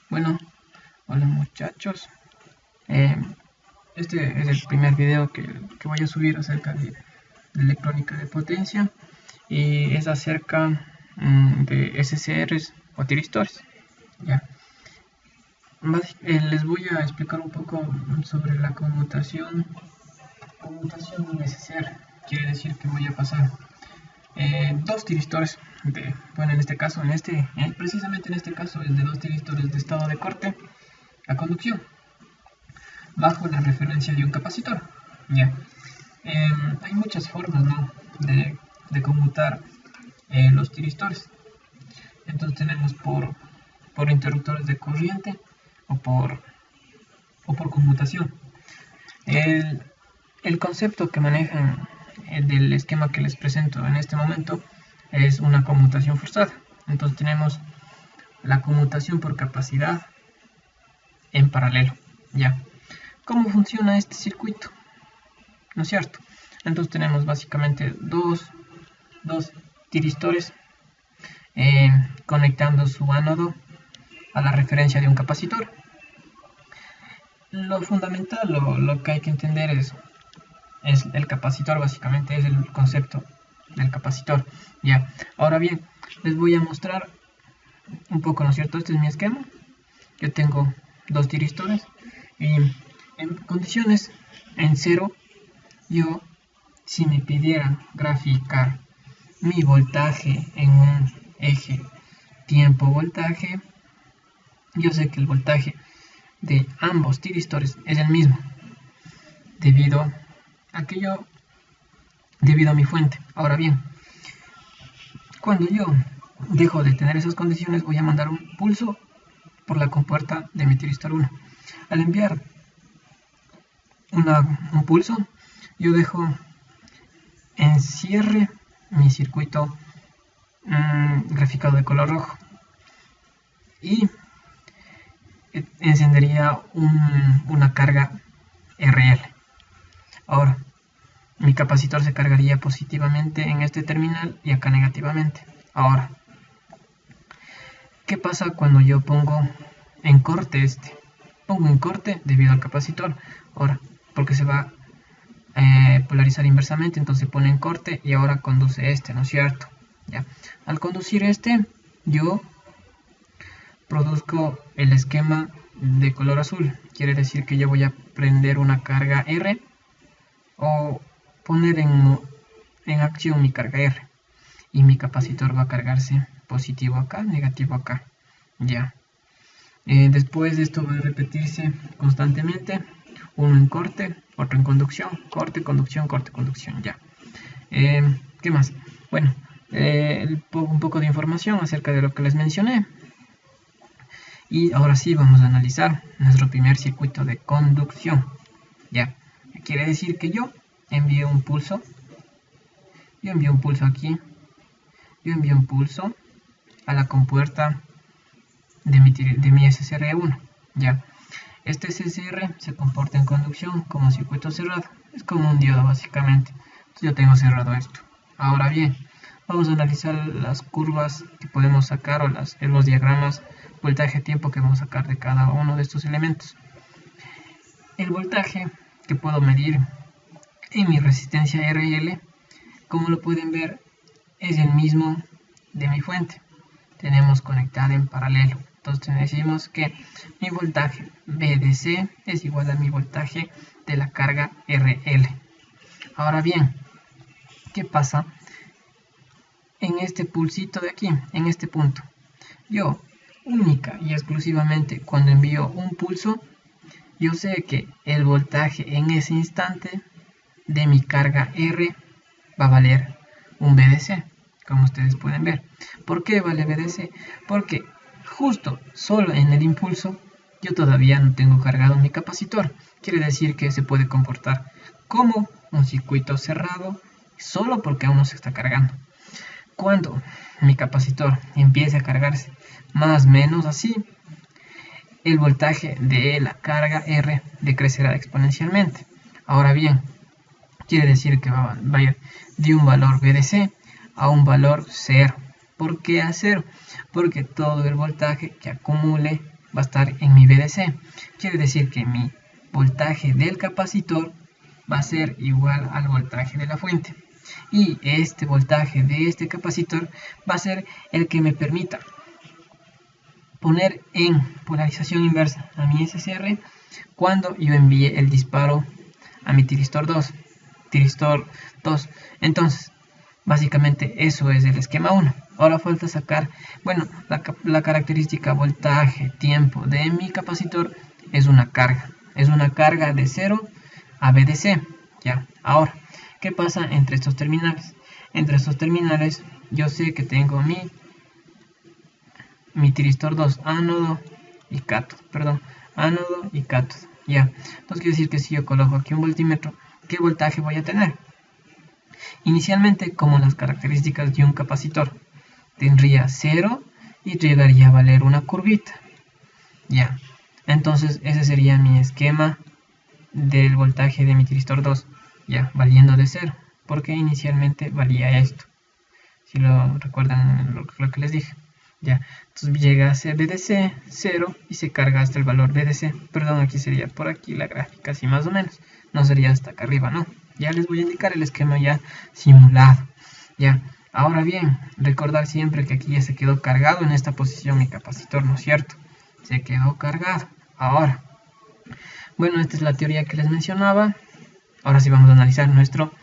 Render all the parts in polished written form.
Bueno, hola muchachos. Este es el primer video que voy a subir acerca de electrónica de potencia y es acerca de SCRs o tiristores. Ya. Les voy a explicar un poco sobre la conmutación en SCR. Quiere decir que voy a pasar dos tiristores bueno, en este caso, precisamente en este caso, el de dos tiristores de estado de corte a conducción bajo la referencia de un capacitor. Ya. Hay muchas formas, ¿no?, de conmutar los tiristores. Entonces tenemos por interruptores de corriente o por conmutación. El concepto que manejan del esquema que les presento en este momento es una conmutación forzada. Entonces tenemos la conmutación por capacidad en paralelo. Ya. ¿Cómo funciona este circuito? ¿No es cierto? Entonces tenemos básicamente dos tiristores conectando su ánodo a la referencia de un capacitor. Lo fundamental, lo que hay que entender es el capacitor, básicamente es el concepto del capacitor. Ya. Ahora bien, les voy a mostrar un poco, ¿no es cierto? Este es mi esquema. Yo tengo dos tiristores y en condiciones en cero, si me pidieran graficar mi voltaje en un eje tiempo-voltaje, yo sé que el voltaje de ambos tiristores es el mismo debido a mi fuente. Ahora bien, cuando yo dejo de tener esas condiciones, voy a mandar un pulso por la compuerta de mi tiristor 1. Al enviar un pulso, yo dejo en cierre mi circuito graficado de color rojo y encendería una carga RL. Ahora, mi capacitor se cargaría positivamente en este terminal y acá negativamente. Ahora, ¿qué pasa cuando yo pongo en corte Pongo en corte debido al capacitor. Ahora, porque se va a polarizar inversamente, entonces pone en corte y ahora conduce ¿no es cierto? Ya. Al conducir yo produzco el esquema de color azul. Quiere decir que yo voy a prender una carga R o poner en acción mi carga R y mi capacitor va a cargarse positivo acá, negativo acá. Ya. Después de esto va a repetirse constantemente, uno en corte, otro en conducción, corte, conducción, corte, conducción. Ya. ¿Qué más? Bueno, un poco de información acerca de lo que les mencioné. Y ahora sí vamos a analizar nuestro primer circuito de conducción. Ya. Quiere decir que yo envío un pulso. Yo envío un pulso aquí. Yo envío un pulso a la compuerta de mi SCR1. Ya. Este SCR se comporta en conducción como circuito cerrado. Es como un diodo básicamente. Entonces yo tengo cerrado esto. Ahora bien, vamos a analizar las curvas que podemos sacar o los diagramas voltaje-tiempo que vamos a sacar de cada uno de estos elementos. El voltaje que puedo medir en mi resistencia RL, como lo pueden ver, es el mismo de mi fuente. Tenemos conectada en paralelo. Entonces decimos que mi voltaje VDC es igual a mi voltaje de la carga RL. Ahora bien, ¿qué pasa en este pulsito de aquí, en este punto? Yo, única y exclusivamente, cuando envío un pulso, yo sé que el voltaje en ese instante de mi carga R va a valer un VDC, como ustedes pueden ver. ¿Por qué vale VDC? Porque justo solo en el impulso yo todavía no tengo cargado mi capacitor. Quiere decir que se puede comportar como un circuito cerrado solo porque aún no se está cargando. Cuando mi capacitor empiece a cargarse más o menos así, el voltaje de la carga R decrecerá exponencialmente. Ahora bien, quiere decir que va a ir de un valor VDC a un valor 0. ¿Por qué a 0? porque todo el voltaje que acumule va a estar en mi VDC. Quiere decir que mi voltaje del capacitor va a ser igual al voltaje de la fuente. Y este voltaje de este capacitor va a ser el que me permita poner en polarización inversa a mi SCR cuando yo envíe el disparo a mi tiristor 2. Entonces, básicamente eso es el esquema 1. Ahora falta sacar, bueno, la característica voltaje, tiempo de mi capacitor es una carga. Es una carga de 0 a VDC. Ya, ahora, ¿qué pasa entre estos terminales? Entre estos terminales yo sé que tengo mi tiristor 2, ánodo y cátodo, ánodo y cátodo. Ya, entonces quiere decir que si yo coloco aquí un voltímetro, ¿qué voltaje voy a tener? Inicialmente, como las características de un capacitor, tendría 0 y llegaría a valer una curvita. Ya, entonces ese sería mi esquema del voltaje de mi tiristor 2, ya, valiendo de 0, porque inicialmente valía esto. Si lo recuerdan lo que les dije. Ya, entonces llega a ser VDC 0 y se carga hasta el valor VDC. Perdón, aquí sería por aquí la gráfica, así más o menos. No sería hasta acá arriba, no. Ya les voy a indicar el esquema ya simulado. Ya, ahora bien, recordar siempre que aquí ya se quedó cargado en esta posición mi capacitor, ¿no es cierto? Se quedó cargado. Ahora, bueno, esta es la teoría que les mencionaba. Ahora sí vamos a analizar nuestro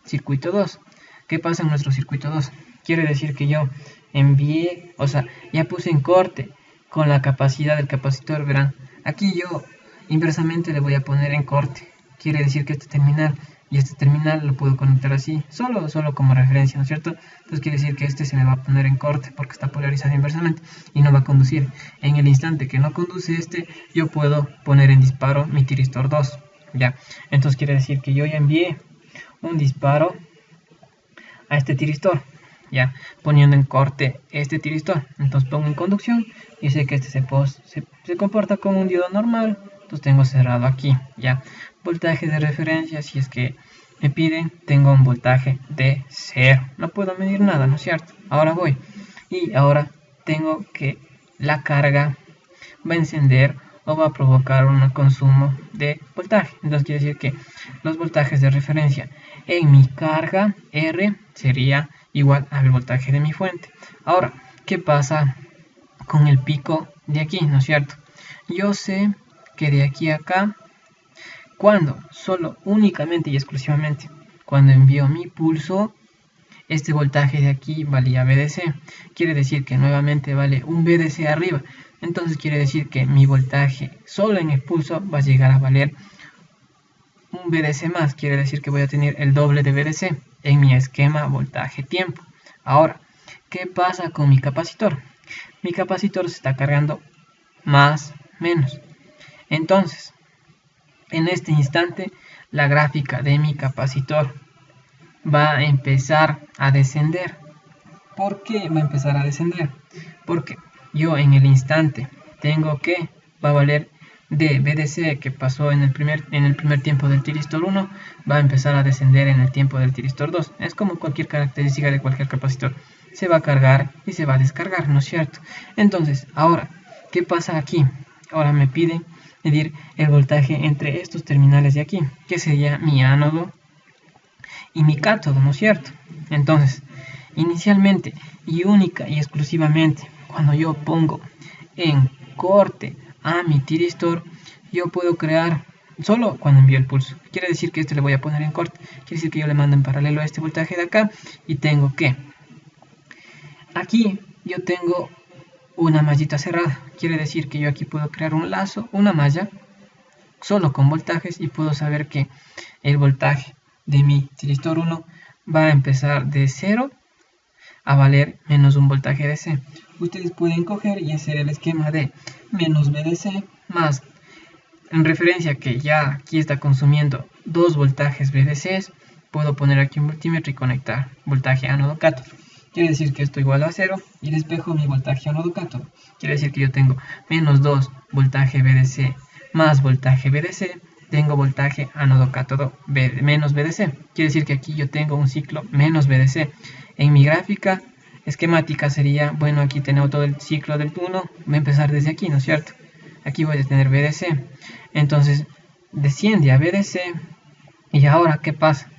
circuito 2. ¿Qué pasa en nuestro circuito 2? Quiere decir que yo envié, o sea, ya puse en corte con la capacidad del capacitor, verán. Aquí yo inversamente le voy a poner en corte. Quiere decir que este terminal y este terminal lo puedo conectar así, solo como referencia, ¿no es cierto? Entonces quiere decir que este se me va a poner en corte porque está polarizado inversamente y no va a conducir. En el instante que no conduce este, yo puedo poner en disparo mi tiristor 2. Ya, entonces quiere decir que yo ya envié un disparo a este tiristor, ya, poniendo en corte este tiristor. Entonces pongo en conducción y sé que este se comporta como un diodo normal. Entonces tengo cerrado aquí, ya. Voltaje de referencia, si es que me piden, tengo un voltaje de 0. No puedo medir nada, ¿no es cierto? Ahora voy. Y ahora tengo que la carga va a encender o va a provocar un consumo de voltaje. Entonces quiere decir que los voltajes de referencia en mi carga R sería igual al voltaje de mi fuente. Ahora, ¿qué pasa con el pico de aquí? ¿No es cierto? Yo sé que de aquí a acá, cuando solo, únicamente y exclusivamente, cuando envío mi pulso, este voltaje de aquí valía VDC. Quiere decir que nuevamente vale un VDC arriba. Entonces quiere decir que mi voltaje solo en el pulso va a llegar a valer un VDC más. Quiere decir que voy a tener el doble de VDC en mi esquema voltaje-tiempo. Ahora, ¿qué pasa con mi capacitor? Mi capacitor se está cargando más, menos. Entonces, en este instante, la gráfica de mi capacitor va a empezar a descender. ¿Por qué va a empezar a descender? Porque yo en el instante tengo que va a valer de VDC que pasó en el primer tiempo del tiristor 1, va a empezar a descender en el tiempo del tiristor 2. Es como cualquier característica de cualquier capacitor. Se va a cargar y se va a descargar, ¿no es cierto? Entonces, ahora, ¿qué pasa aquí? Ahora me piden medir el voltaje entre estos terminales de aquí, que sería mi ánodo y mi cátodo, ¿no es cierto? Entonces, inicialmente y única y exclusivamente, cuando yo pongo en corte a mi tiristor, yo puedo crear solo cuando envío el pulso. Quiere decir que este le voy a poner en corte. Quiere decir que yo le mando en paralelo a este voltaje de acá y tengo que aquí yo tengo una mallita cerrada. Quiere decir que yo aquí puedo crear un lazo, una malla solo con voltajes y puedo saber que el voltaje de mi tiristor 1 va a empezar de 0 a valer menos un voltaje DC. Ustedes pueden coger y hacer el esquema de menos VDC más, en referencia que ya aquí está consumiendo 2 voltajes VDCs, puedo poner aquí un voltímetro y conectar voltaje ánodo cátodo. Quiere decir que esto igual a 0 y despejo mi voltaje ánodo cátodo. Quiere decir que yo tengo menos 2 voltaje VDC más voltaje VDC, tengo voltaje ánodo cátodo menos VDC. Quiere decir que aquí yo tengo un ciclo menos VDC. En mi gráfica esquemática sería, bueno, aquí tenemos todo el ciclo del 1, voy a empezar desde aquí, ¿no es cierto? Aquí voy a tener BDC, entonces desciende a BDC, y ahora, ¿qué pasa?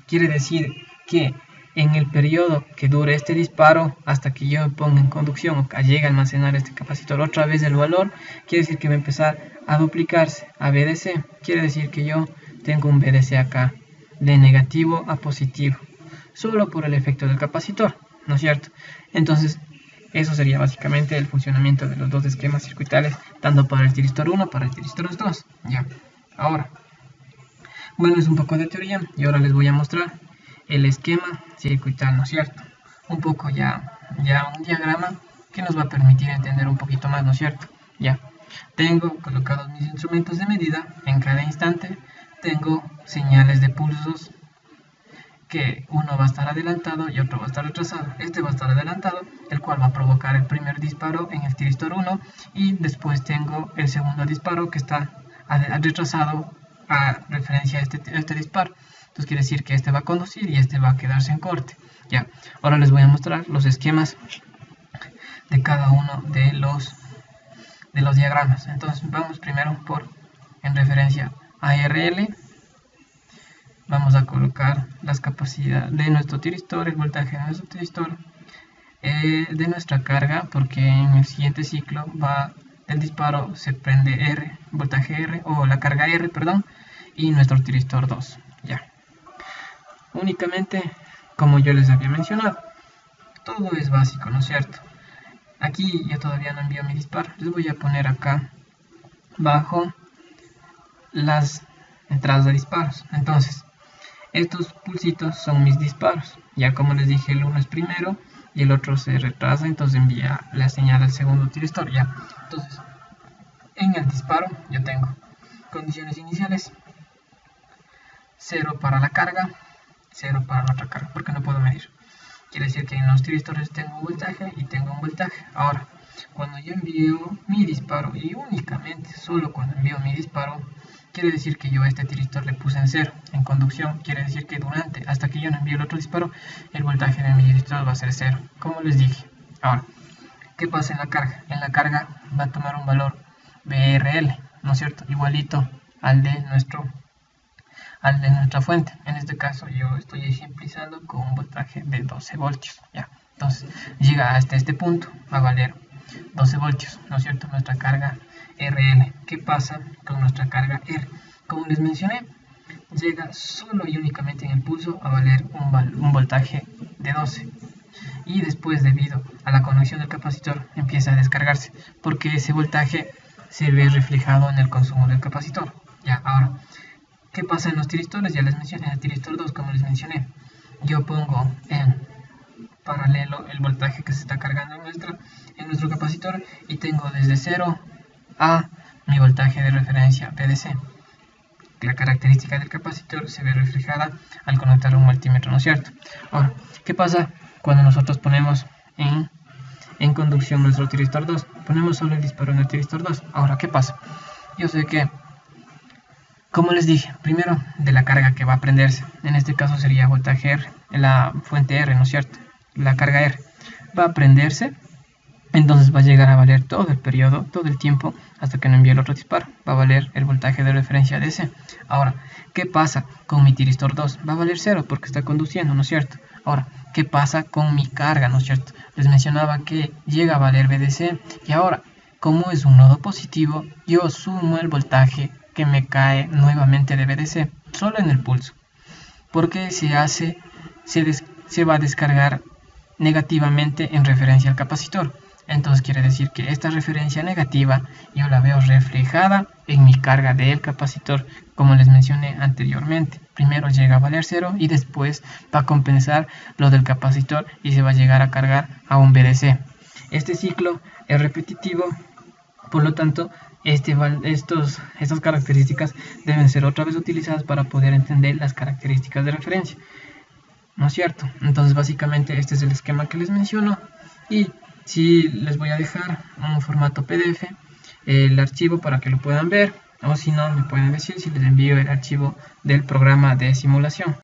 Quiere decir que en el periodo que dure este disparo, hasta que yo ponga en conducción o que llegue a almacenar este capacitor otra vez el valor, quiere decir que va a empezar a duplicarse a BDC, quiere decir que yo tengo un BDC acá, de negativo a positivo, solo por el efecto del capacitor, ¿no es cierto? Entonces, eso sería básicamente el funcionamiento de los dos esquemas circuitales, tanto para el tiristor 1 para el tiristor 2. Ya, ahora, bueno, es un poco de teoría y ahora les voy a mostrar el esquema circuital, ¿no es cierto? Un poco ya un diagrama que nos va a permitir entender un poquito más, ¿no es cierto? Ya, tengo colocados mis instrumentos de medida en cada instante, tengo señales de pulsos que uno va a estar adelantado y otro va a estar retrasado. Este va a estar adelantado, el cual va a provocar el primer disparo en el tiristor 1 y después tengo el segundo disparo que está retrasado a referencia a este disparo. Entonces quiere decir que este va a conducir y este va a quedarse en corte. Ya, ahora les voy a mostrar los esquemas de cada uno de los diagramas. Entonces vamos primero en referencia a ARL. Vamos a colocar las capacidades de nuestro tiristor, el voltaje de nuestro tiristor, de nuestra carga, porque en el siguiente ciclo el disparo se prende R, voltaje R, o la carga R, perdón, y nuestro tiristor 2. Ya. Únicamente, como yo les había mencionado, todo es básico, ¿no es cierto? Aquí yo todavía no envío mi disparo. Les voy a poner acá bajo las entradas de disparos. Entonces, estos pulsitos son mis disparos. Ya como les dije, el uno es primero y el otro se retrasa, entonces envía la señal al segundo tiristor. Ya. Entonces, en el disparo yo tengo condiciones iniciales: 0 para la carga, 0 para la otra carga, porque no puedo medir. Quiere decir que en los tiristores tengo un voltaje y tengo un voltaje. Ahora, cuando yo envío mi disparo, y únicamente solo cuando envío mi disparo, quiere decir que yo a este tiristor le puse en 0 en conducción. Quiere decir que hasta que yo no envíe el otro disparo, el voltaje de mi tiristor va a ser 0, como les dije. Ahora, ¿qué pasa en la carga? En la carga va a tomar un valor BRL, ¿no es cierto? Igualito al de nuestra fuente. En este caso yo estoy ejemplizando con un voltaje de 12 voltios. Ya. Entonces llega hasta este punto a valer 12 voltios, ¿no es cierto? Nuestra carga RL. ¿Qué pasa con nuestra carga R? Como les mencioné, llega solo y únicamente en el pulso a valer un voltaje de 12. Y después, debido a la conexión del capacitor, empieza a descargarse, porque ese voltaje se ve reflejado en el consumo del capacitor. Ya, ahora, ¿qué pasa en los tiristores? Ya les mencioné, en el tiristor 2, como les mencioné, yo pongo en paralelo el voltaje que se está cargando en nuestro capacitor y tengo desde 0 a mi voltaje de referencia PDC. La característica del capacitor se ve reflejada al conectar un multímetro, ¿no es cierto? Ahora, ¿qué pasa cuando nosotros ponemos en conducción nuestro tiristor 2? Ponemos solo el disparo en el tiristor 2. Ahora, ¿qué pasa? Yo sé que, como les dije, primero de la carga que va a prenderse, en este caso sería voltaje R, la fuente R, ¿no es cierto? La carga R va a prenderse, entonces va a llegar a valer todo el periodo, todo el tiempo, hasta que no envíe el otro disparo. Va a valer el voltaje de referencia DC. Ahora, ¿qué pasa con mi tiristor 2? Va a valer 0 porque está conduciendo, ¿no es cierto? Ahora, ¿qué pasa con mi carga, ¿no es cierto? Les mencionaba que llega a valer BDC y ahora, como es un nodo positivo, yo sumo el voltaje que me cae nuevamente de BDC, solo en el pulso, porque se va a descargar negativamente en referencia al capacitor. Entonces quiere decir que esta referencia negativa yo la veo reflejada en mi carga del capacitor, como les mencioné anteriormente. Primero llega a valer 0 y después va a compensar lo del capacitor y se va a llegar a cargar a un BDC. Este ciclo es repetitivo, por lo tanto estas características deben ser otra vez utilizadas para poder entender las características de referencia, ¿no es cierto? Entonces básicamente este es el esquema que les menciono y sí les voy a dejar un formato PDF el archivo para que lo puedan ver, o si no me pueden decir si les envío el archivo del programa de simulación.